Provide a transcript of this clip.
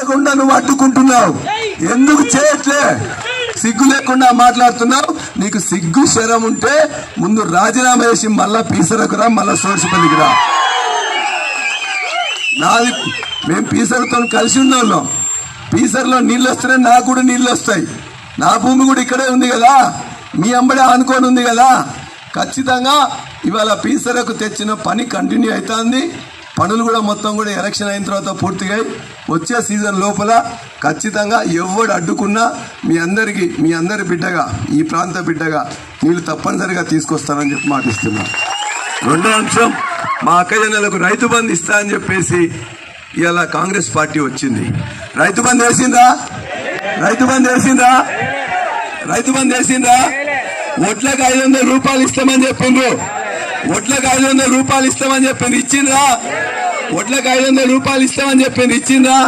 చేయకుండా నువ్వు అడ్డుకుంటున్నావు. ఎందుకు చేయట్లే? సిగ్గు లేకుండా మాట్లాడుతున్నావు. నీకు సిగ్గు శరం ఉంటే ముందు రాజీనామా చేసి మళ్ళా పీసరకు రా, మళ్ళా సోర్సిపల్లికి రా. నాది మేము పీసర్తో కలిసి ఉన్నోళ్ళం. పీసర్లో నీళ్ళు వస్తేనే నాకు కూడా నీళ్ళు వస్తాయి. నా భూమి కూడా ఇక్కడే ఉంది కదా, మీ అంబడే ఆనుకొని ఉంది కదా. ఖచ్చితంగా ఇవాళ పీసరకు తెచ్చిన పని కంటిన్యూ అవుతుంది. పనులు కూడా మొత్తం కూడా ఎలక్షన్ అయిన తర్వాత పూర్తిగా వచ్చే సీజన్ లోపల ఖచ్చితంగా ఎవడు అడ్డుకున్నా మీ అందరి బిడ్డగా, ఈ ప్రాంత బిడ్డగా నీళ్ళు తప్పనిసరిగా తీసుకొస్తానని చెప్పి మాటిస్తున్నా. రెండో అంశం, మా అక్కజనులకు రైతు బంధు ఇస్తా అని చెప్పేసి ఇవాళ కాంగ్రెస్ పార్టీ వచ్చింది. రైతు బంధు వేసిందా? రైతు బంధు వేసిందా? రైతు బంధు వేసిందా? ఒట్లకు 500 రూపాయలు ఇస్తామని చెప్పిండ్రు. ఒట్లకు 500 రూపాయలు ఇస్తామని చెప్పింది, ఇచ్చిండ్రా? ఒట్లకు 500 రూపాయలు ఇస్తామని చెప్పింది, ఇచ్చిండ్రా?